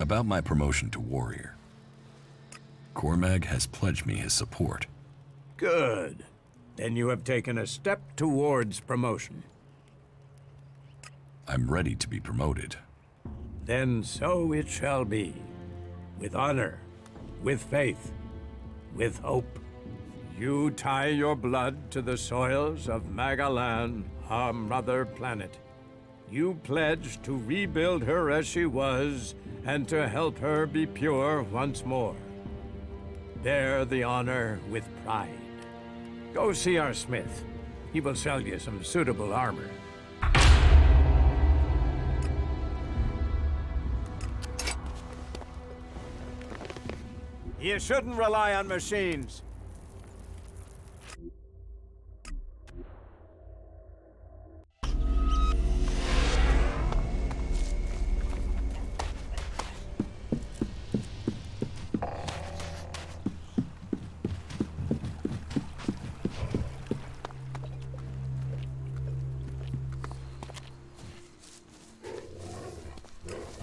About my promotion to warrior. Cormag has pledged me his support. Good. Then you have taken a step towards promotion. I'm ready to be promoted. Then so it shall be. With honor, with faith, with hope. You tie your blood to the soils of Magallan, our mother planet. You pledge to rebuild her as she was, and to help her be pure once more. Bear the honor with pride. Go see our smith. He will sell you some suitable armor. You shouldn't rely on machines.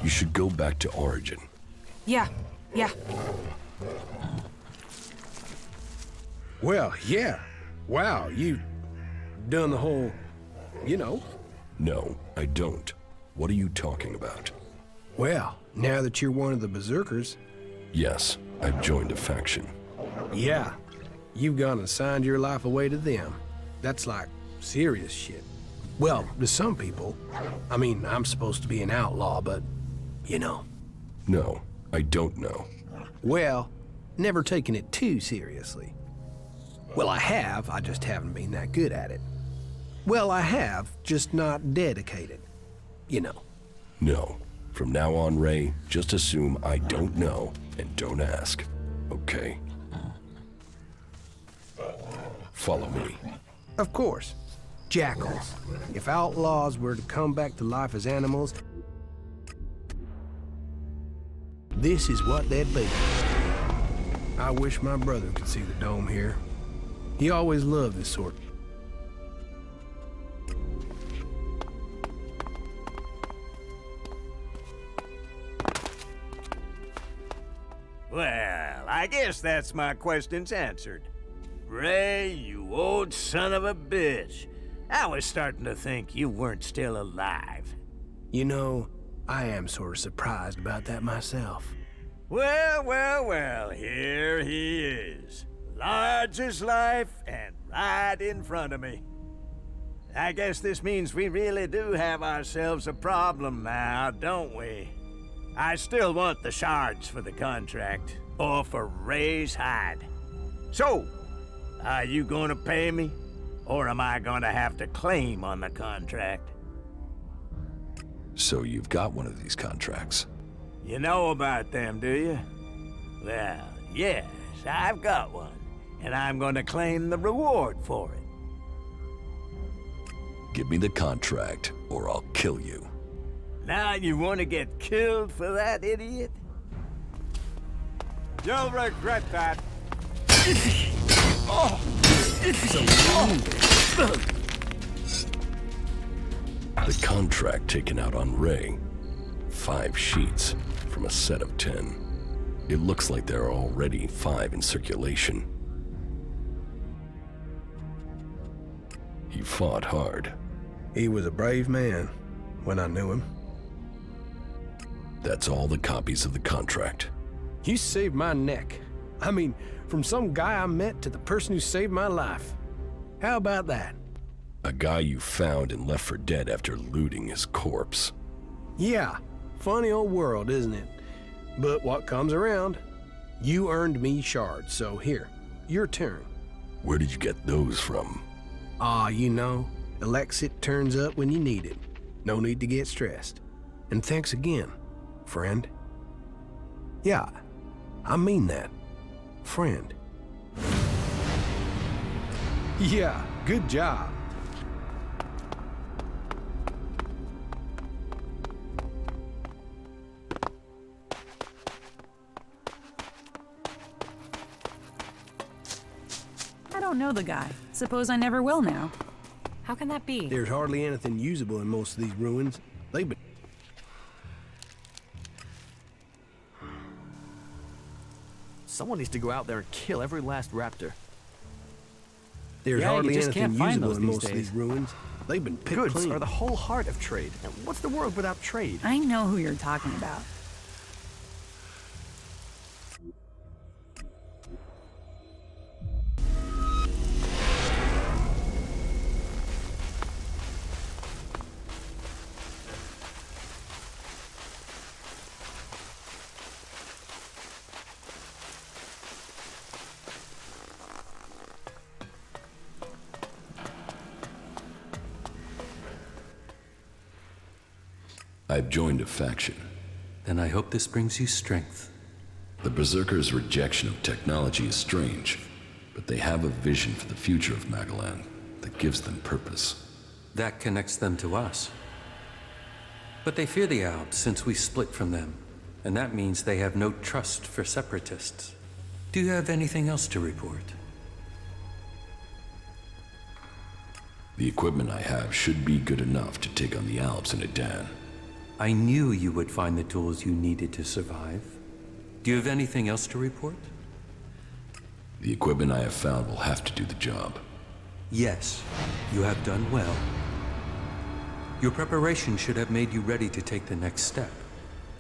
You should go back to Origin. Yeah. Well, yeah. Wow, you done the whole, you know. No, I don't. What are you talking about? Well, now that you're one of the berserkers, Yes, I've joined a faction. yeah, you've gone and signed your life away to them. That's like serious shit. Well, to some people. I mean, I'm supposed to be an outlaw, but, you know. No, I don't know. Well, never taken it too seriously. Well, I have, I just haven't been that good at it. Well, I have, just not dedicated. You know. No. From now on, Ray, just assume I don't know and don't ask. Okay? Follow me. Of course. Jackals. If outlaws were to come back to life as animals, this is what they'd be. I wish my brother could see the dome here. He always loved this sort. Well, I guess that's my questions answered. Ray, you old son of a bitch. I was starting to think you weren't still alive. You know, I am sort of surprised about that myself. Well, here he is. Large as life and right in front of me. I guess this means we really do have ourselves a problem now, don't we? I still want the shards for the contract, or for Ray's hide. So, are you gonna pay me? Or am I gonna have to claim on the contract? So you've got one of these contracts. You know about them, do you? Well, yes, I've got one. And I'm gonna claim the reward for it. Give me the contract, or I'll kill you. Now you want to get killed for that, idiot? You'll regret that. The contract taken out on Ray. 5 sheets from a set of 10. It looks like there are already 5 in circulation. He fought hard. He was a brave man when I knew him. That's all the copies of the contract. You saved my neck. I mean, from some guy I met to the person who saved my life. How about that? A guy you found and left for dead after looting his corpse. Yeah, funny old world, isn't it? But what comes around? You earned me shards, so here, your turn. Where did you get those from? You know, Elex turns up when you need it. No need to get stressed. And thanks again, friend. Yeah, I mean that. Friend. Yeah, good job. I don't know the guy. Suppose I never will now. How can that be? There's hardly anything usable in most of these ruins. They've been... Someone needs to go out there and kill every last raptor. There's Yeah, you hardly just anything can't find usable those in these most of these days. ruins. They've been picked Goods clean. are the whole heart of trade. And what's the world without trade? I know who you're talking about. I've joined a faction. Then I hope this brings you strength. The Berserkers' rejection of technology is strange, but they have a vision for the future of Magallan that gives them purpose. That connects them to us. But they fear the Alps since we split from them, and that means they have no trust for separatists. Do you have anything else to report? The equipment I have should be good enough to take on the Alps in a dan. I knew you would find the tools you needed to survive. Do you have anything else to report? The equipment I have found will have to do the job. Yes, you have done well. Your preparation should have made you ready to take the next step.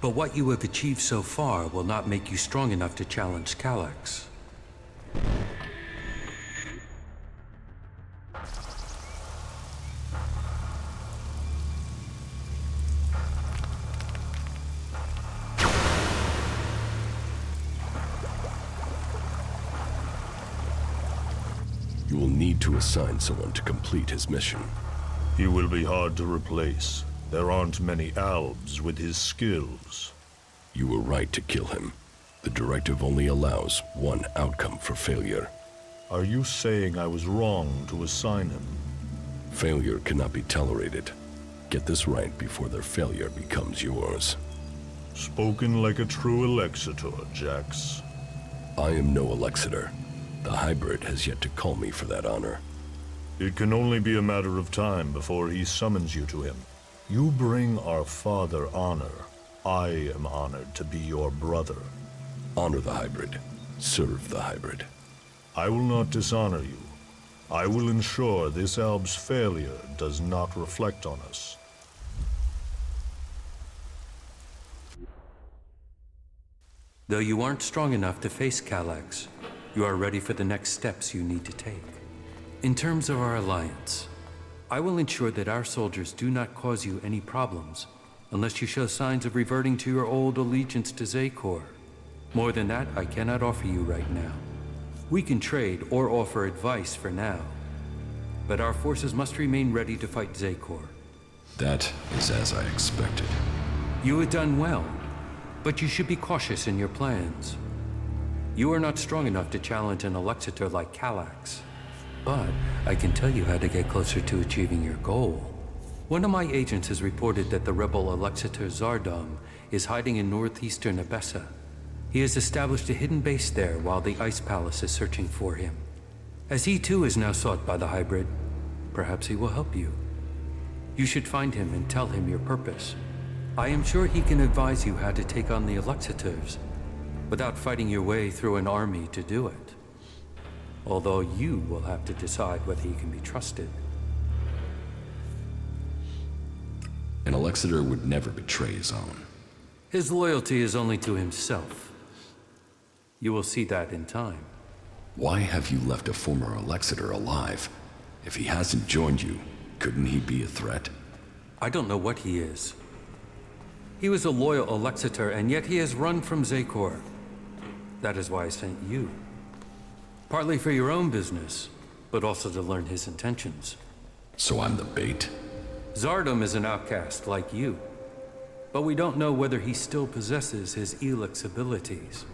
But what you have achieved so far will not make you strong enough to challenge Elex. You will need to assign someone to complete his mission. He will be hard to replace. There aren't many Albs with his skills. You were right to kill him. The directive only allows one outcome for failure. Are you saying I was wrong to assign him? Failure cannot be tolerated. Get this right before their failure becomes yours. Spoken like a true Elexitor, Jax. I am no Elexitor. The hybrid has yet to call me for that honor. It can only be a matter of time before he summons you to him. You bring our father honor. I am honored to be your brother. Honor the hybrid. Serve the hybrid. I will not dishonor you. I will ensure this Alb's failure does not reflect on us. Though you aren't strong enough to face Elex, you are ready for the next steps you need to take. In terms of our alliance, I will ensure that our soldiers do not cause you any problems unless you show signs of reverting to your old allegiance to Zakor. More than that, I cannot offer you right now. We can trade or offer advice for now, but our forces must remain ready to fight Zakor. That is as I expected. You have done well, but you should be cautious in your plans. You are not strong enough to challenge an Elexitor like Elex. But I can tell you how to get closer to achieving your goal. One of my agents has reported that the rebel Elexitor Zardom is hiding in northeastern Abessa. He has established a hidden base there while the Ice Palace is searching for him. As he too is now sought by the hybrid, perhaps he will help you. You should find him and tell him your purpose. I am sure he can advise you how to take on the Elexitors without fighting your way through an army to do it. Although you will have to decide whether he can be trusted. An Elexitor would never betray his own. His loyalty is only to himself. You will see that in time. Why have you left a former Elexitor alive? If he hasn't joined you, couldn't he be a threat? I don't know what he is. He was a loyal Elexitor, and yet he has run from Zakor. That is why I sent you. Partly for your own business, but also to learn his intentions. So I'm the bait? Zardom is an outcast like you, but we don't know whether he still possesses his Elex abilities.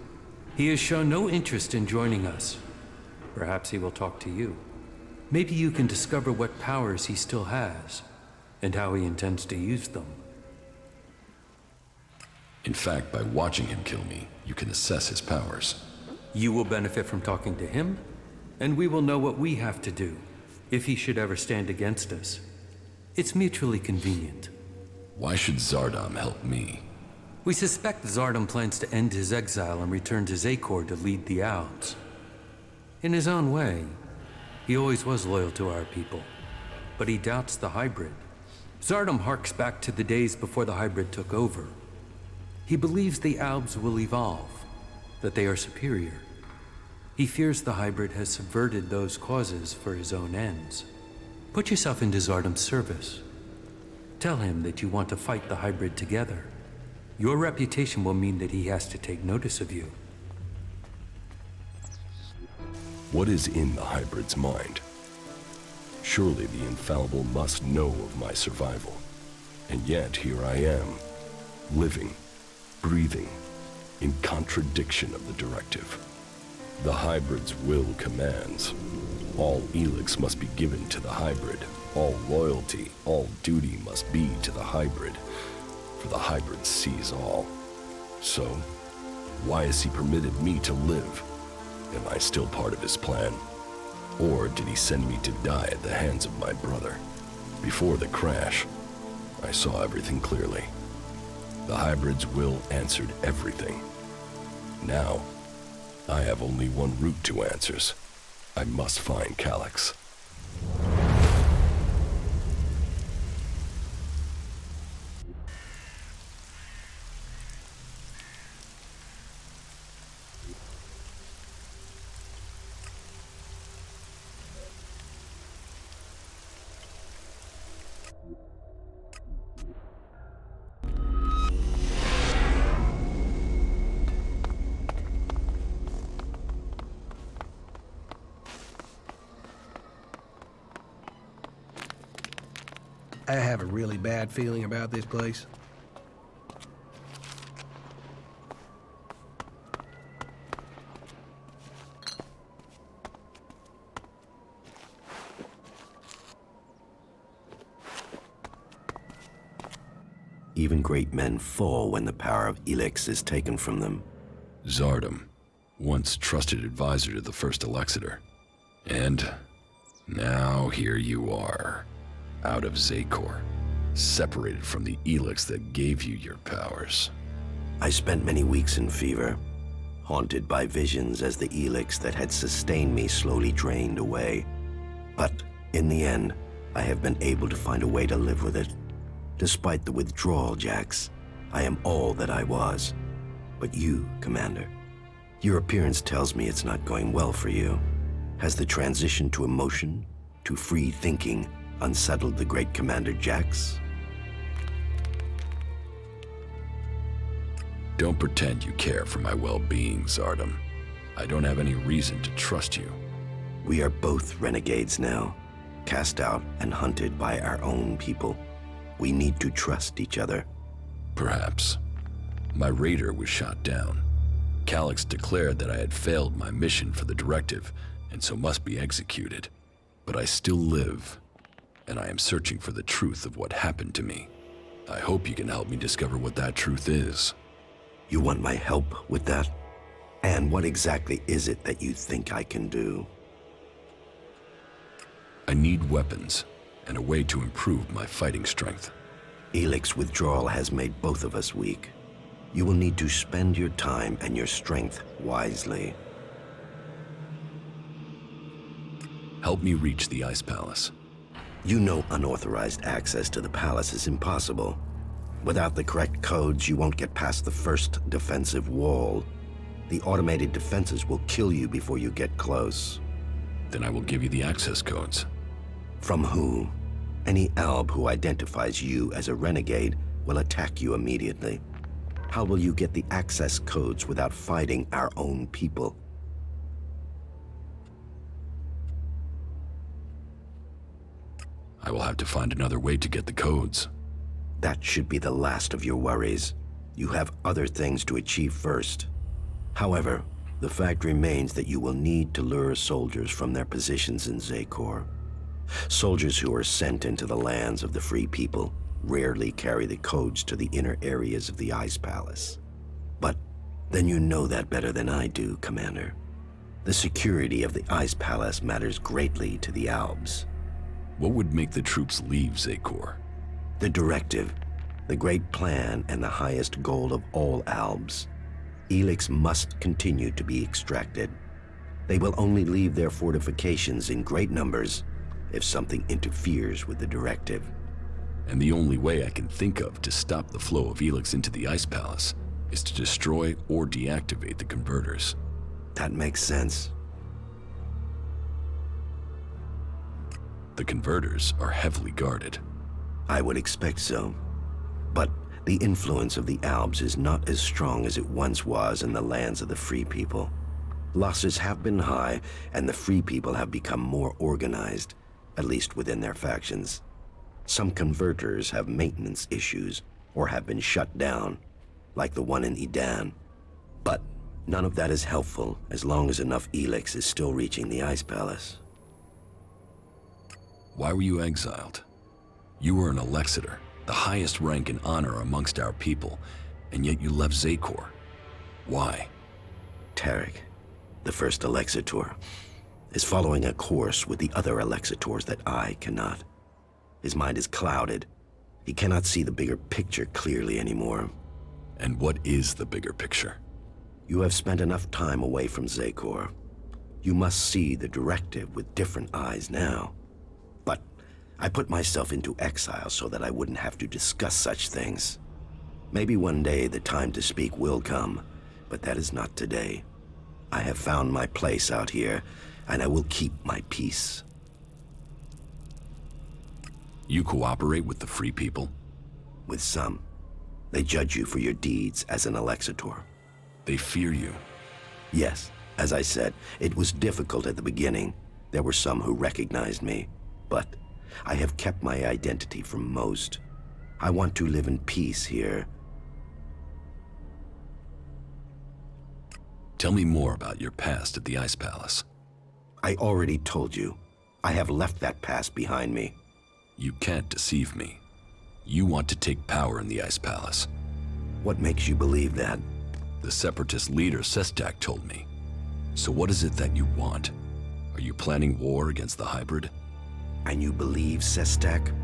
He has shown no interest in joining us. Perhaps he will talk to you. Maybe you can discover what powers he still has, and how he intends to use them. In fact, by watching him kill me, you can assess his powers. You will benefit from talking to him, and we will know what we have to do, if he should ever stand against us. It's mutually convenient. Why should Zardom help me? We suspect Zardom plans to end his exile and return to Zakor to lead the Albs. In his own way, he always was loyal to our people, but he doubts the hybrid. Zardom harks back to the days before the hybrid took over. He believes the Albs will evolve, that they are superior. He fears the hybrid has subverted those causes for his own ends. Put yourself into Zardom's service. Tell him that you want to fight the hybrid together. Your reputation will mean that he has to take notice of you. What is in the hybrid's mind? Surely the infallible must know of my survival. And yet here I am, living, breathing, in contradiction of the directive. The hybrid's will commands. All Elex must be given to the hybrid. All loyalty, all duty must be to the hybrid. For the hybrid sees all. So, why has he permitted me to live? Am I still part of his plan? Or did he send me to die at the hands of my brother? Before the crash, I saw everything clearly. The hybrid's will answered everything. Now, I have only one route to answers. I must find Calyx. I have a really bad feeling about this place. Even great men fall when the power of Elex is taken from them. Zardom, once trusted advisor to the first Elexitor. And now here you are, out of Zakor, separated from the Elex that gave you your powers. I spent many weeks in fever, haunted by visions as the Elex that had sustained me slowly drained away. But in the end, I have been able to find a way to live with it. Despite the withdrawal, Jax, I am all that I was. But you, Commander, your appearance tells me it's not going well for you. Has the transition to emotion, to free thinking, unsettled the great Commander Jax? Don't pretend you care for my well-being, Zardom. I don't have any reason to trust you. We are both renegades now, cast out and hunted by our own people. We need to trust each other. Perhaps. My raider was shot down. Calyx declared that I had failed my mission for the directive, and so must be executed. But I still live, and I am searching for the truth of what happened to me. I hope you can help me discover what that truth is. You want my help with that? And what exactly is it that you think I can do? I need weapons, and a way to improve my fighting strength. Elex withdrawal has made both of us weak. You will need to spend your time and your strength wisely. Help me reach the Ice Palace. You know unauthorized access to the palace is impossible. Without the correct codes, you won't get past the first defensive wall. The automated defenses will kill you before you get close. Then I will give you the access codes. From who? Any Alb who identifies you as a renegade will attack you immediately. How will you get the access codes without fighting our own people? I will have to find another way to get the codes. That should be the last of your worries. You have other things to achieve first. However, the fact remains that you will need to lure soldiers from their positions in Zakor. Soldiers who are sent into the lands of the free people rarely carry the codes to the inner areas of the Ice Palace. But then you know that better than I do, Commander. The security of the Ice Palace matters greatly to the Albs. What would make the troops leave Zakor? The directive. the great plan and the highest goal of all Albs. Elex must continue to be extracted. They will only leave their fortifications in great numbers if something interferes with the directive. And the only way I can think of to stop the flow of Elex into the Ice Palace is to destroy or deactivate the converters. That makes sense. The converters are heavily guarded. I would expect so. But the influence of the Albs is not as strong as it once was in the lands of the Free People. Losses have been high, and the Free People have become more organized, at least within their factions. Some converters have maintenance issues or have been shut down, like the one in Edan. But none of that is helpful as long as enough Elex is still reaching the Ice Palace. Why were you exiled? You were an Alexitor, the highest rank and honor amongst our people, and yet you left Zakor. Why? Tarek, the first Alexitor, is following a course with the other Alexitors that I cannot. His mind is clouded. He cannot see the bigger picture clearly anymore. And what is the bigger picture? You have spent enough time away from Zakor. You must see the directive with different eyes now. But I put myself into exile so that I wouldn't have to discuss such things. Maybe one day the time to speak will come, but that is not today. I have found my place out here, and I will keep my peace. You cooperate with the Free People? With some. They judge you for your deeds as an Alexitor. They fear you? Yes. As I said, it was difficult at the beginning. There were some who recognized me, but I have kept my identity from most. I want to live in peace here. Tell me more about your past at the Ice Palace. I already told you. I have left that past behind me. You can't deceive me. You want to take power in the Ice Palace. What makes you believe that? The Separatist leader Sestak told me. So what is it that you want? Are you planning war against the hybrid? And you believe Sestak?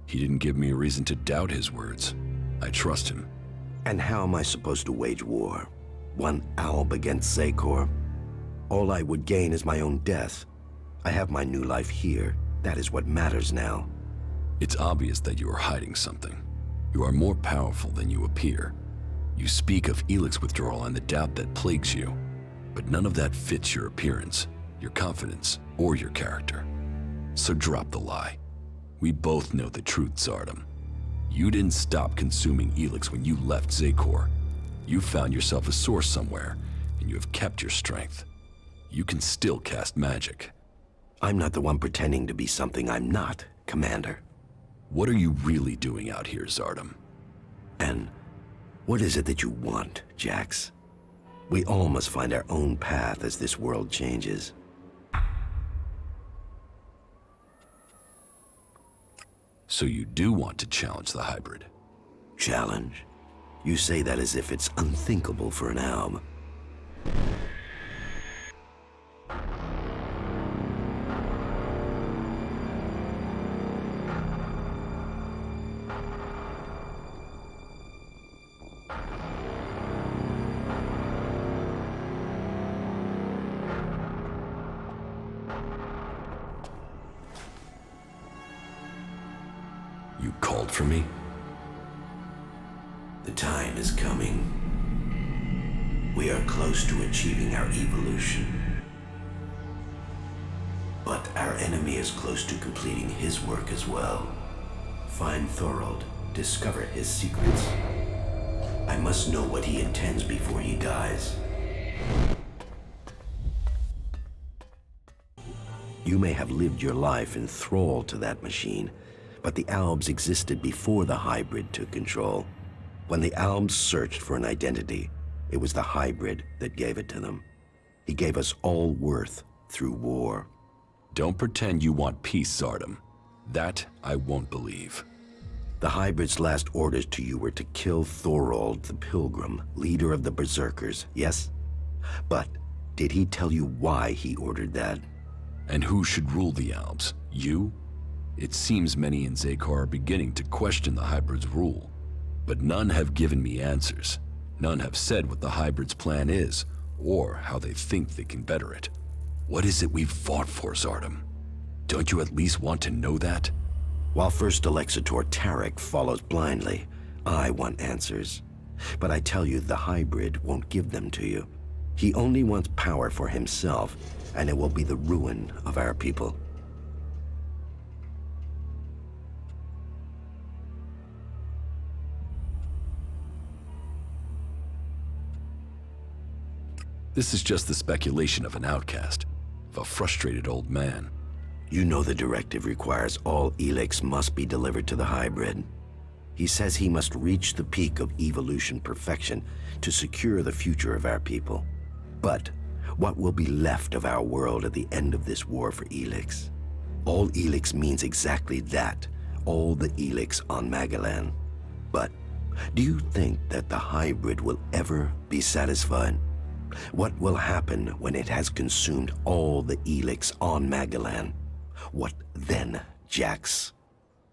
He didn't give me a reason to doubt his words. I trust him. And how am I supposed to wage war? One Alb against Zakor? All I would gain is my own death. I have my new life here. That is what matters now. It's obvious that you are hiding something. You are more powerful than you appear. You speak of Elex withdrawal and the doubt that plagues you, but none of that fits your appearance, your confidence, or your character. So drop the lie. We both know the truth, Zardom. You didn't stop consuming Elex when you left Zakor. You found yourself a source somewhere, and you have kept your strength. You can still cast magic. I'm not the one pretending to be something I'm not, Commander. What are you really doing out here, Zardom? And what is it that you want, Jax? We all must find our own path as this world changes. So you do want to challenge the hybrid? Challenge? You say that as if it's unthinkable for an Alb. You called for me? The time is coming. We are close to achieving our evolution. But our enemy is close to completing his work as well. Find Thorold, discover his secrets. I must know what he intends before he dies. You may have lived your life in thrall to that machine, but the Albs existed before the hybrid took control. When the Albs searched for an identity, it was the hybrid that gave it to them. He gave us all worth through war. Don't pretend you want peace, Zardom. That I won't believe. The hybrid's last orders to you were to kill Thorold the Pilgrim, leader of the Berserkers, yes? But did he tell you why he ordered that? And who should rule the Albs? You? It seems many in Zakor are beginning to question the hybrid's rule, but none have given me answers. None have said what the hybrid's plan is, or how they think they can better it. What is it we've fought for, Zardom? Don't you at least want to know that? While First Alexitor Tarek follows blindly, I want answers. But I tell you, the hybrid won't give them to you. He only wants power for himself, and it will be the ruin of our people. This is just the speculation of an outcast, of a frustrated old man. You know the directive requires all Elex must be delivered to the hybrid. He says he must reach the peak of evolution perfection to secure the future of our people. But what will be left of our world at the end of this war for Elex? All Elex means exactly that, all the Elex on Magallan. But do you think that the hybrid will ever be satisfied? What will happen when it has consumed all the Elex on Magallan? What then, Jax?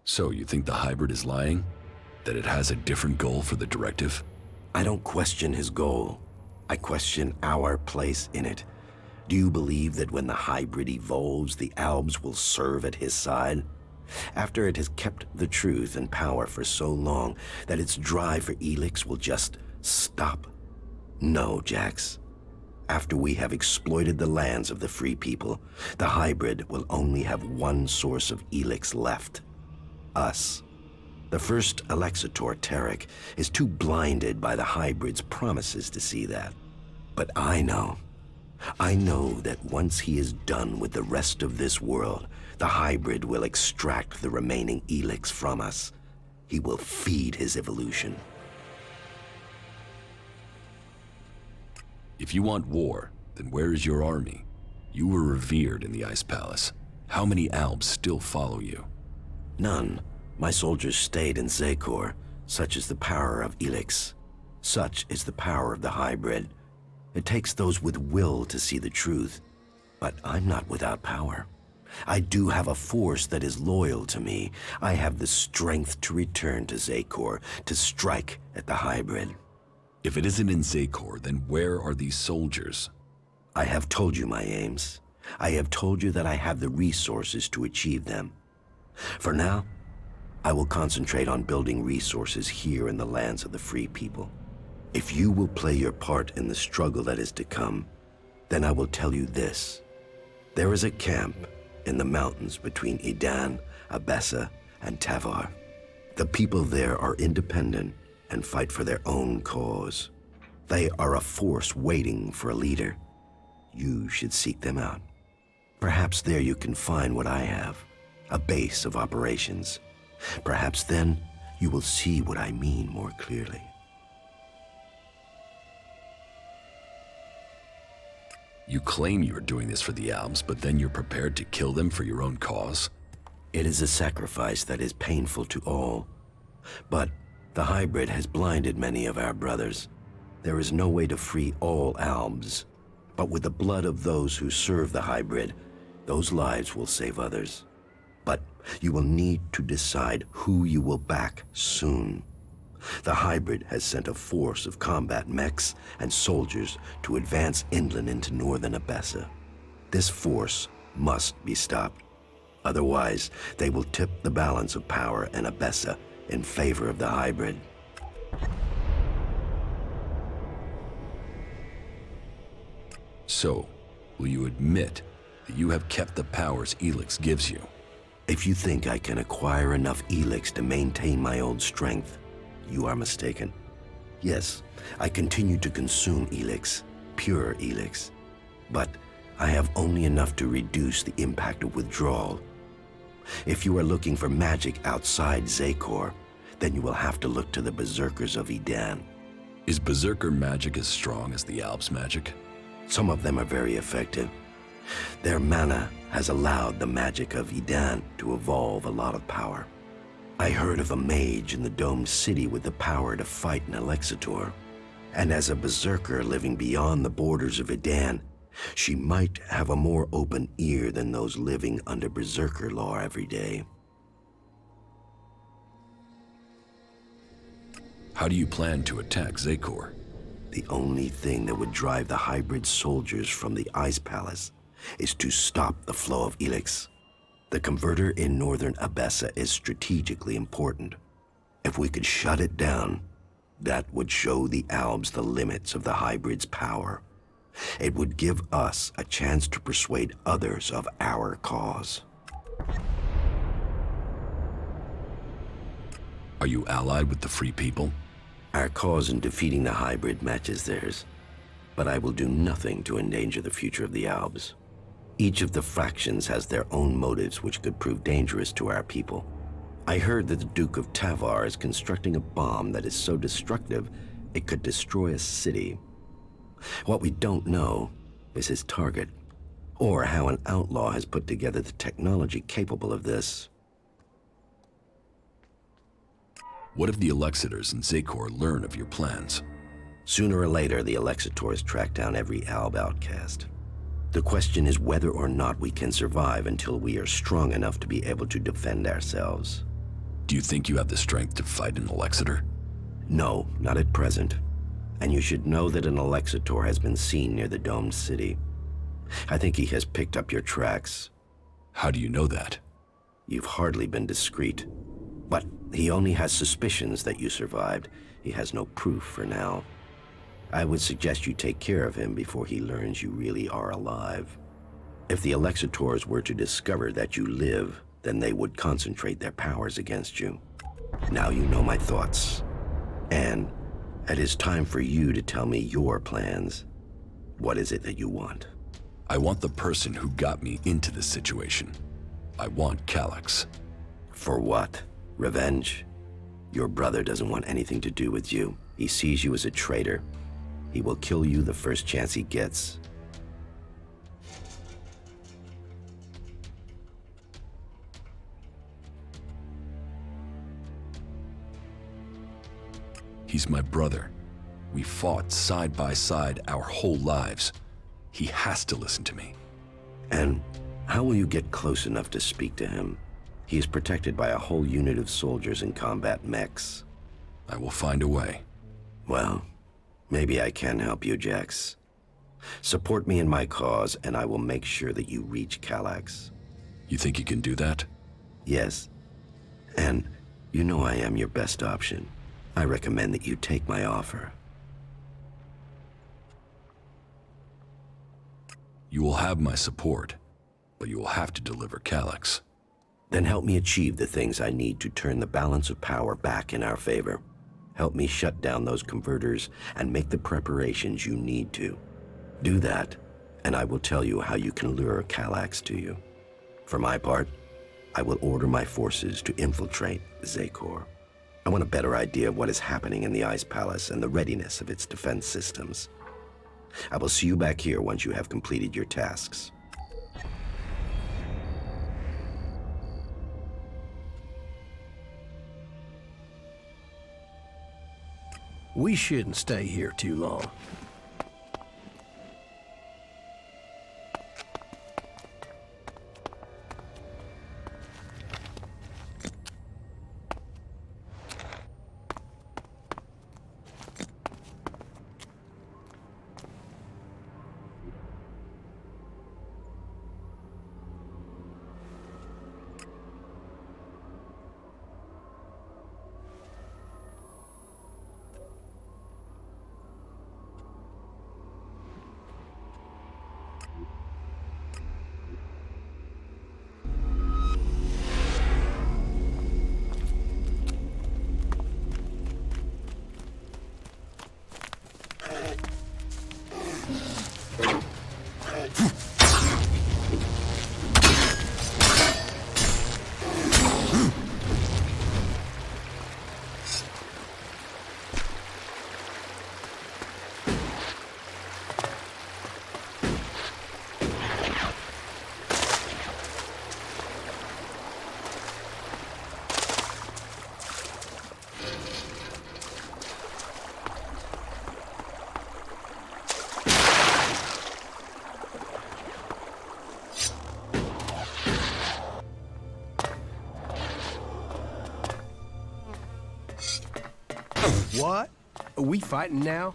So you think the hybrid is lying? That it has a different goal for the directive? I don't question his goal. I question our place in it. Do you believe that when the hybrid evolves, the Albs will serve at his side? After it has kept the truth and power for so long that its drive for Elex will just stop? No, Jax. After we have exploited the lands of the free people, the hybrid will only have one source of Elex left. Us. The first Alexitor Tarek is too blinded by the hybrid's promises to see that. But I know that once he is done with the rest of this world, the hybrid will extract the remaining Elex from us. He will feed his evolution. If you want war, then where is your army? You were revered in the Ice Palace. How many Albs still follow you? None. My soldiers stayed in Zakor. Such is the power of Elex. Such is the power of the hybrid. It takes those with will to see the truth. But I'm not without power. I do have a force that is loyal to me. I have the strength to return to Zakor, to strike at the hybrid. If it isn't in Zakor, then where are these soldiers? I have told you my aims. I have told you that I have the resources to achieve them. For now, I will concentrate on building resources here in the lands of the free people. If you will play your part in the struggle that is to come, then I will tell you this. There is a camp in the mountains between Idan, Abessa, and Tavar. The people there are independent and fight for their own cause. They are a force waiting for a leader. You should seek them out. Perhaps there you can find what I have, a base of operations. Perhaps then you will see what I mean more clearly. You claim you are doing this for the Albs, but then you're prepared to kill them for your own cause? It is a sacrifice that is painful to all. But the hybrid has blinded many of our brothers. There is no way to free all Albs. But with the blood of those who serve the hybrid, those lives will save others. But you will need to decide who you will back soon. The hybrid has sent a force of combat mechs and soldiers to advance inland into northern Abessa. This force must be stopped. Otherwise, they will tip the balance of power in Abessa in favor of the hybrid. So, will you admit that you have kept the powers Elex gives you? If you think I can acquire enough Elex to maintain my old strength, you are mistaken. Yes, I continue to consume Elex, pure Elex, but I have only enough to reduce the impact of withdrawal. If you are looking for magic outside Zakor, then you will have to look to the berserkers of Idan. Is berserker magic as strong as the Albs' magic? Some of them are very effective. Their mana has allowed the magic of Idan to evolve a lot of power. I heard of a mage in the domed city with the power to fight an Alexitor. And as a berserker living beyond the borders of Idan, She might have a more open ear than those living under berserker law every day. How do you plan to attack Zakor? The only thing that would drive the hybrid soldiers from the Ice Palace is to stop the flow of Elex. The converter in northern Abessa is strategically important. If we could shut it down, that would show the Albs the limits of the hybrid's power. It would give us a chance to persuade others of our cause. Are you allied with the Free People? Our cause in defeating the hybrid matches theirs, but I will do nothing to endanger the future of the Albs. Each of the factions has their own motives which could prove dangerous to our people. I heard that the Duke of Tavar is constructing a bomb that is so destructive it could destroy a city. What we don't know is his target, or how an outlaw has put together the technology capable of this. What if the Alexiters and Zakor learn of your plans? Sooner or later, the Alexitors track down every Alb outcast. The question is whether or not we can survive until we are strong enough to be able to defend ourselves. Do you think you have the strength to fight an Alexiter? No, not at present. And you should know that an Alexitor has been seen near the domed city. I think he has picked up your tracks. How do you know that? You've hardly been discreet. But he only has suspicions that you survived. He has no proof for now. I would suggest you take care of him before he learns you really are alive. If the Alexitors were to discover that you live, then they would concentrate their powers against you. Now you know my thoughts. And it is time for you to tell me your plans. What is it that you want? I want the person who got me into this situation. I want Calyx. For what? Revenge? Your brother doesn't want anything to do with you. He sees you as a traitor. He will kill you the first chance he gets. He's my brother. We fought side by side our whole lives. He has to listen to me. And how will you get close enough to speak to him? He is protected by a whole unit of soldiers in combat mechs. I will find a way. Well, maybe I can help you, Jax. Support me in my cause, and I will make sure that you reach Calyx. You think you can do that? Yes. And you know I am your best option. I recommend that you take my offer. You will have my support, but you will have to deliver Calyx. Then help me achieve the things I need to turn the balance of power back in our favor. Help me shut down those converters and make the preparations you need to. Do that, and I will tell you how you can lure Calyx to you. For my part, I will order my forces to infiltrate Zakor. I want a better idea of what is happening in the Ice Palace and the readiness of its defense systems. I will see you back here once you have completed your tasks. We shouldn't stay here too long. What? Are we fighting now?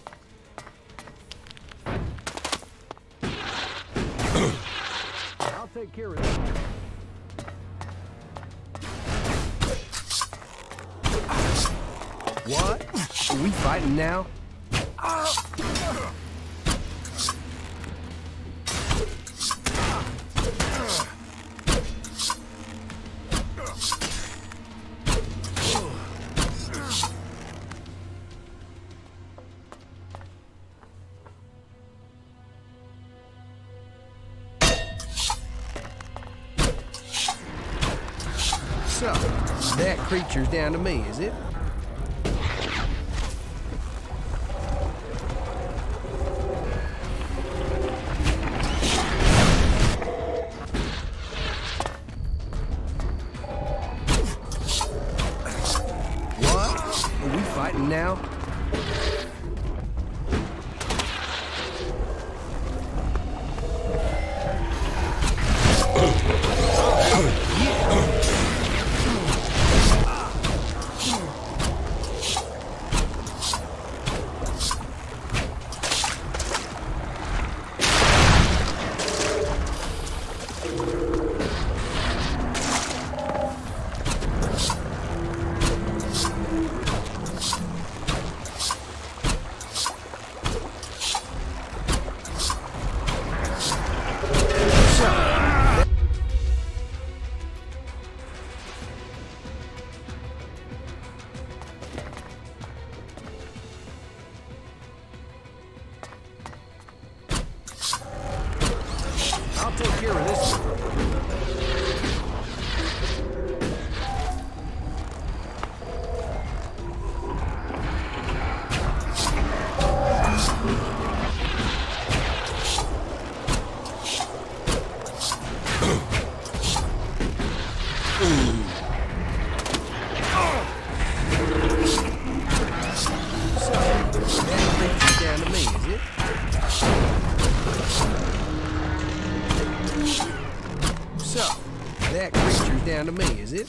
I'll take care of this. What? Are we fighting now? So, that creature's down to me, is it? What? Are we fighting now? I'll take care of this. Down to me, is it? So, that creature's down to me, is it?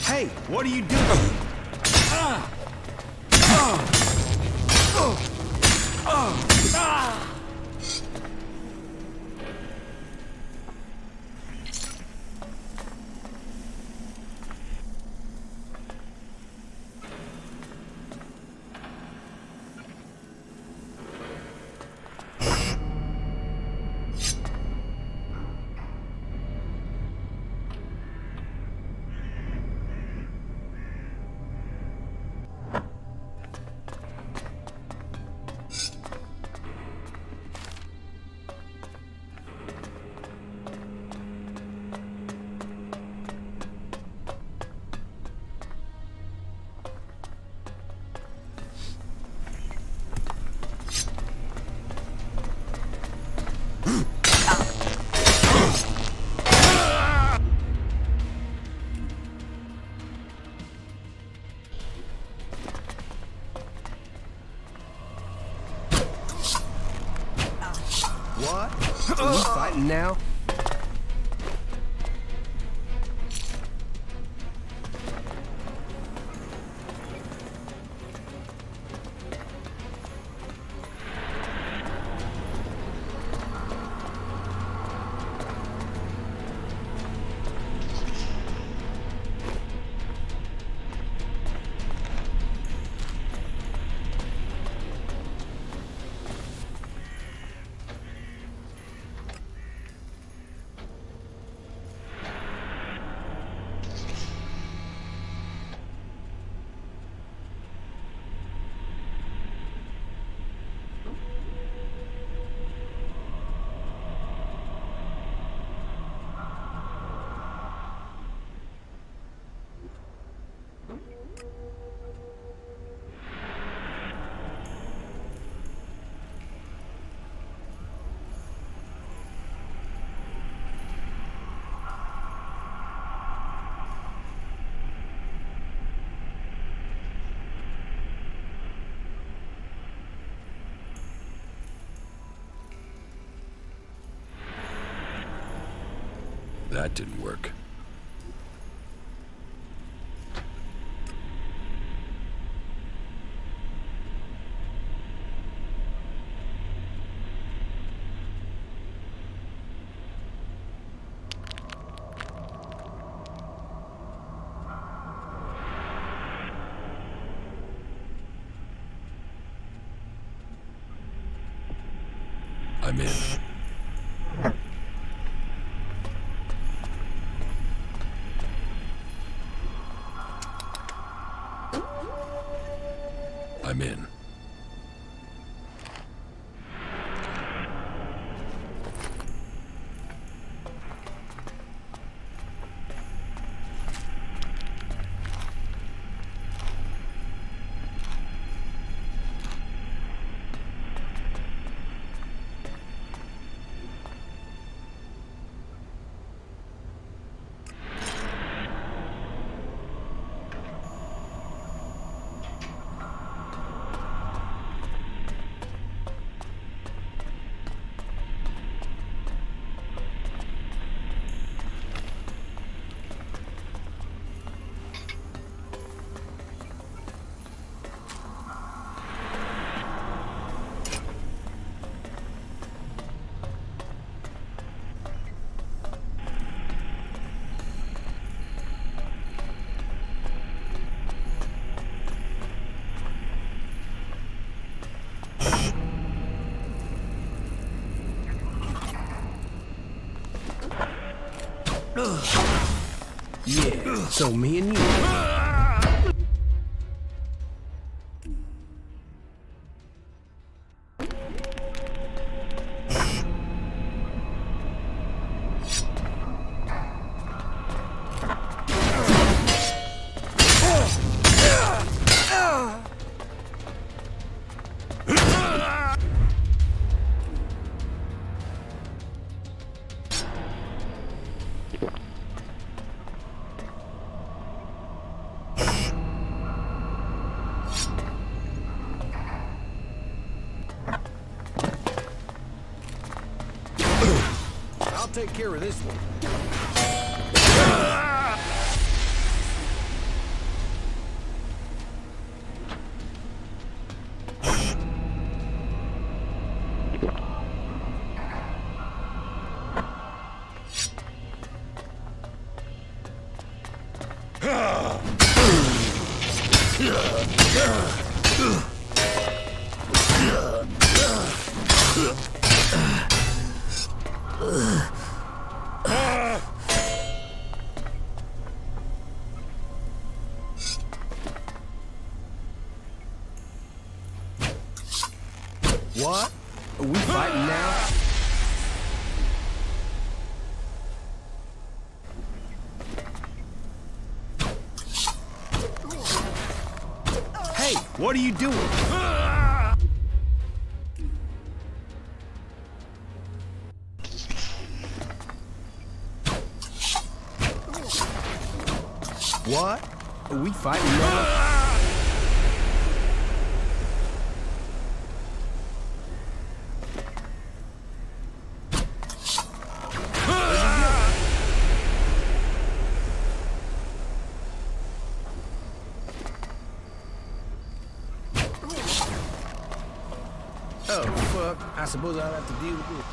Hey, what are you doing? Are we fighting now? That didn't work. I'm in. I'm in. Yeah, so me and you. I'll take care of this one. What? Are we fighting now? Hey, what are you doing? What? Are we fighting now? Oh, fuck. I suppose I'll have to deal with it.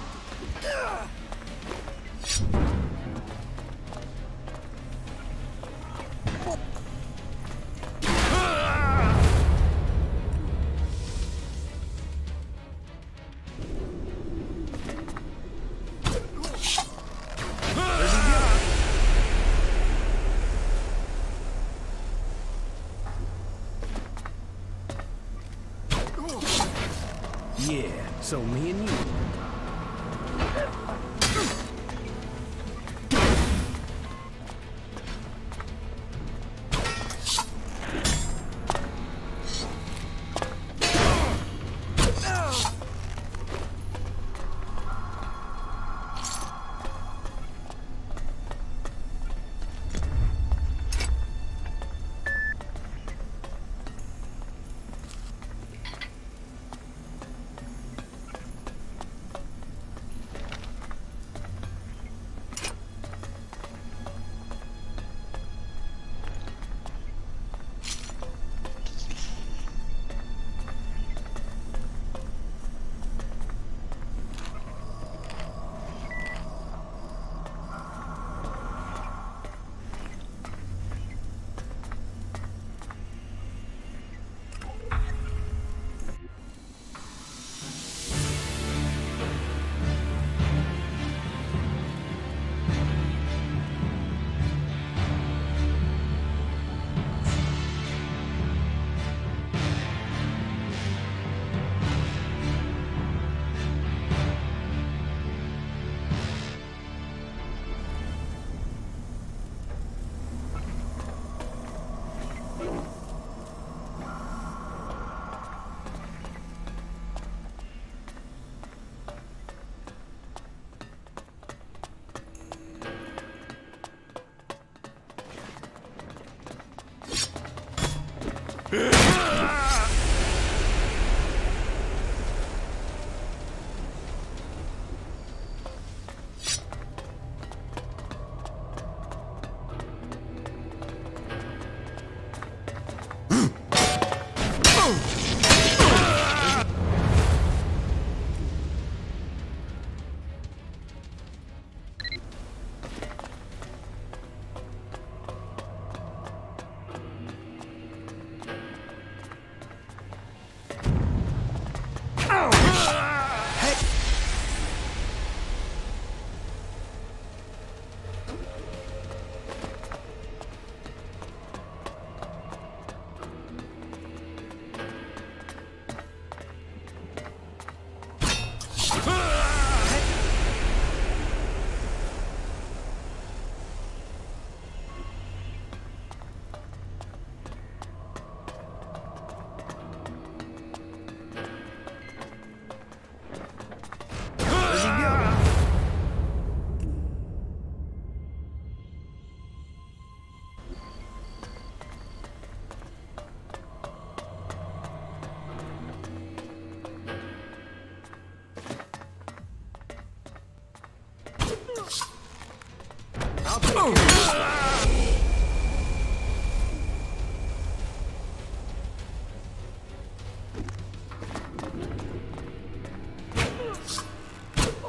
Yeah, so me and you.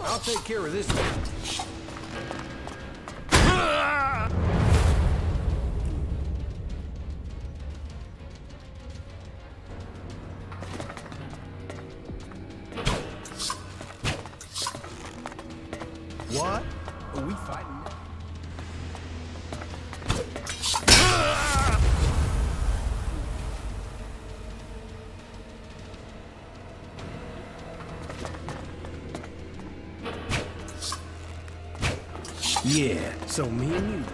I'll take care of this one. What? Are we fighting? Yeah, so me and you.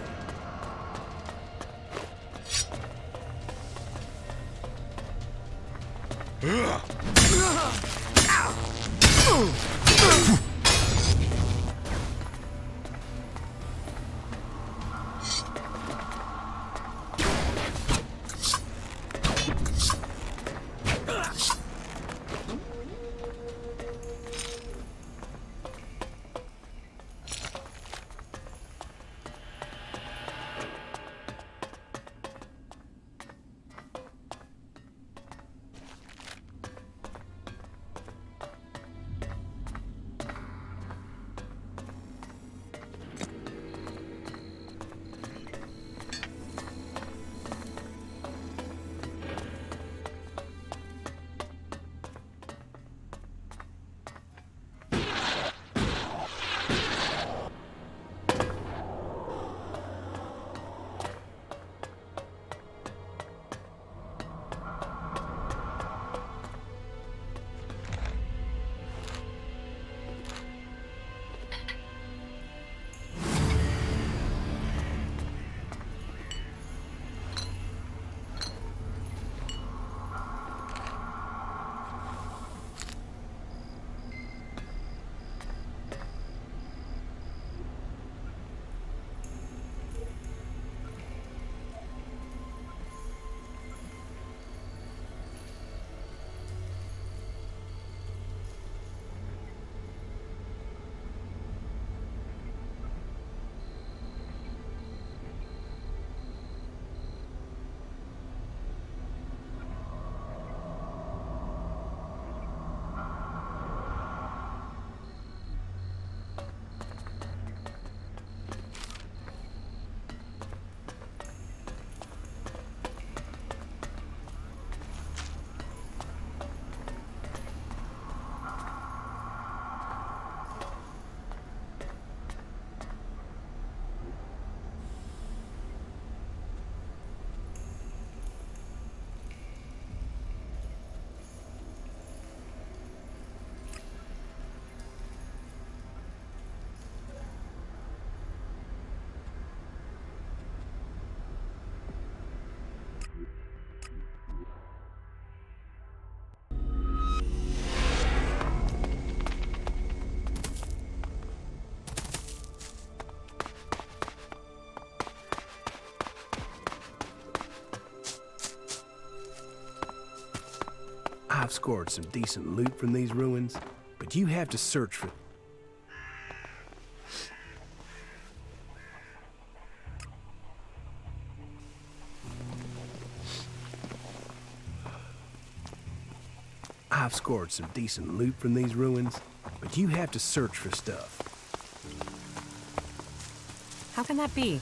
I've scored some decent loot from these ruins, but you have to search for... I've scored some decent loot from these ruins, but you have to search for stuff. How can that be?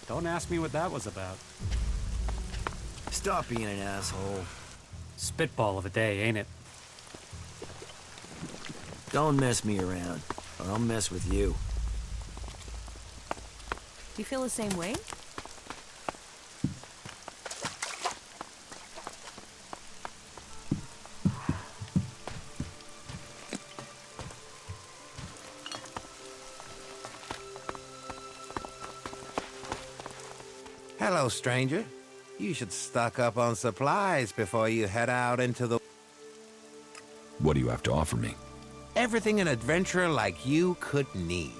Don't ask me what that was about. Stop being an asshole. Spitball of a day, ain't it? Don't mess me around, or I'll mess with you. Do you feel the same way? Hello, stranger. You should stock up on supplies before you head out into the... What do you have to offer me? Everything an adventurer like you could need.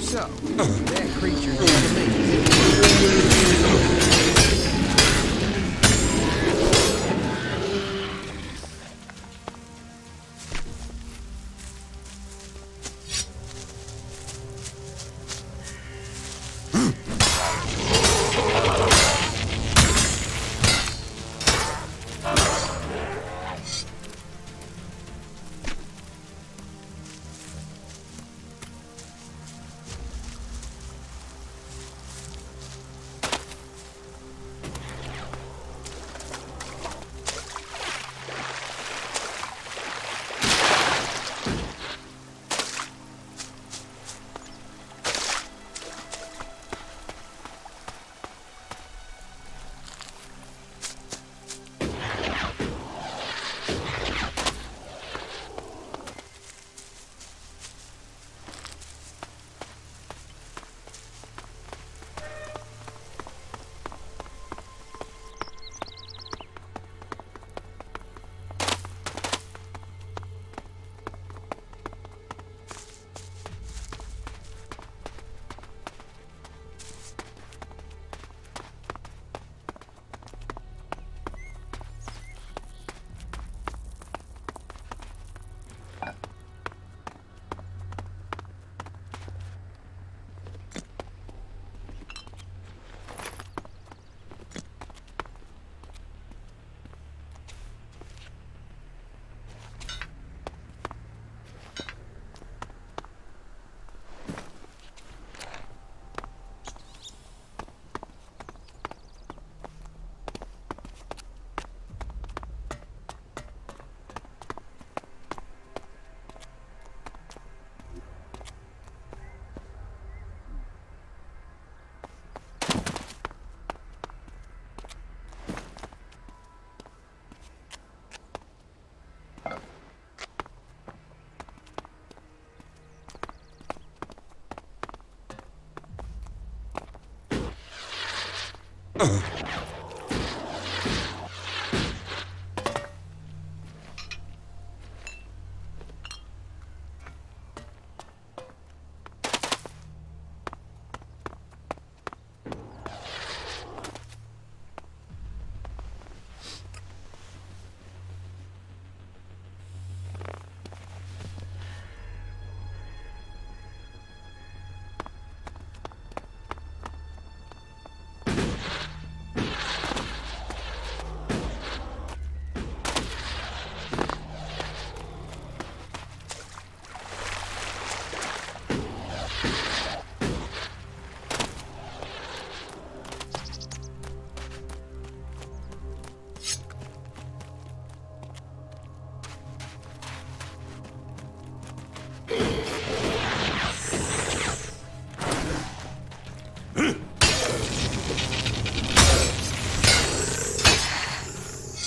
So, that creature's gonna be...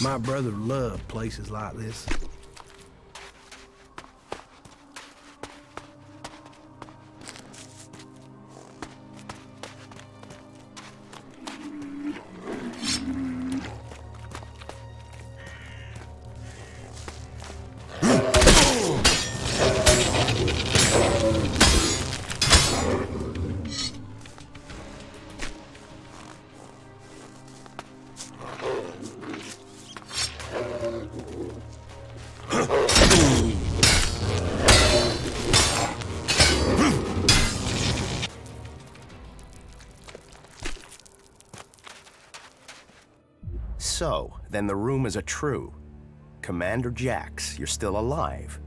My brother loved places like this. So, then the rumors are true. Commander Jax, you're still alive.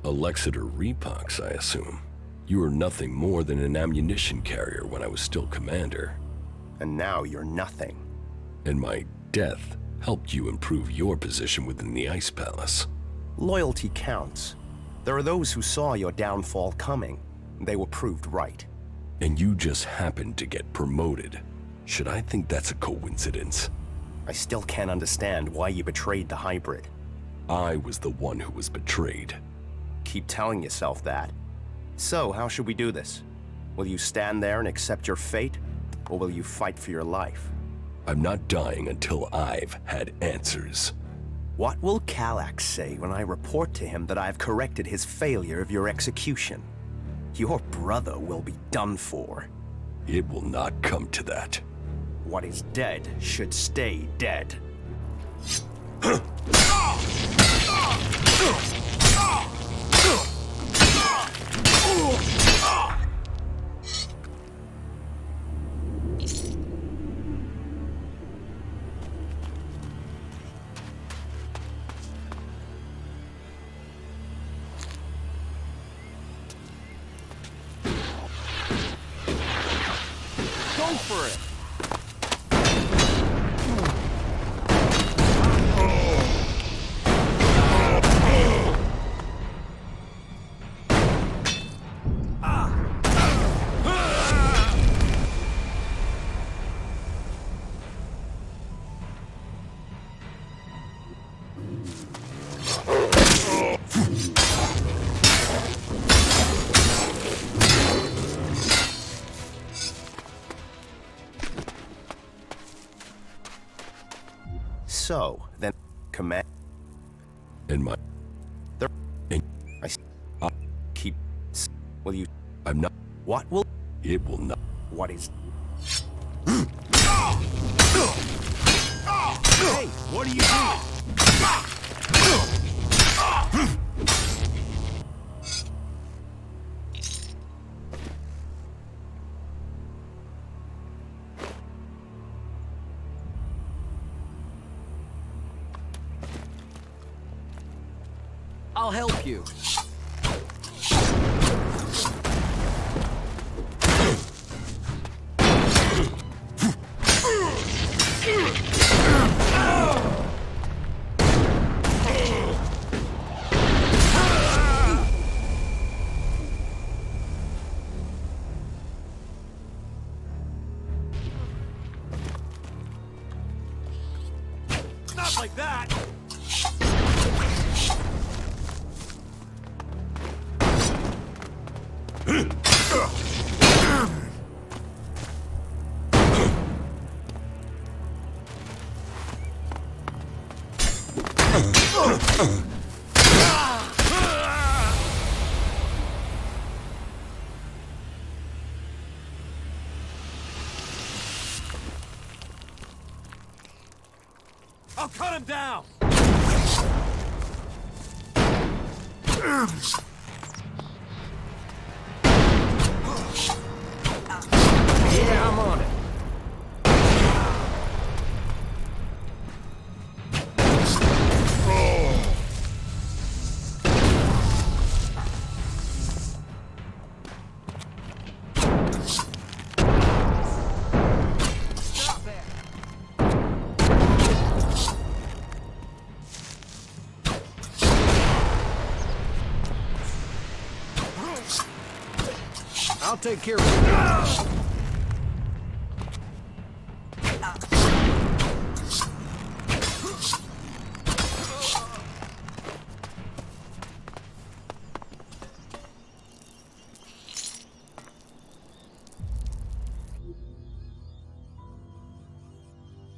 Alexeter Repox, I assume. You were nothing more than an ammunition carrier when I was still commander. And now you're nothing. And my death helped you improve your position within the Ice Palace. Loyalty counts. There are those who saw your downfall coming. They were proved right. And you just happened to get promoted. Should I think that's a coincidence? I still can't understand why you betrayed the hybrid. I was the one who was betrayed. Keep telling yourself that. So, how should we do this? Will you stand there and accept your fate, or will you fight for your life? I'm not dying until I've had answers. What will Kallax say when I report to him that I've corrected his failure of your execution? Your brother will be done for. It will not come to that. What is dead should stay dead. Go for it! So, then, command... And my... There... And... I... keep... Will you... I'm not... What will... It will not... What is... Hey, what are you doing? I'll help you. Not like that! I'll cut him down! Yeah, I'm on it. I'll take care of it.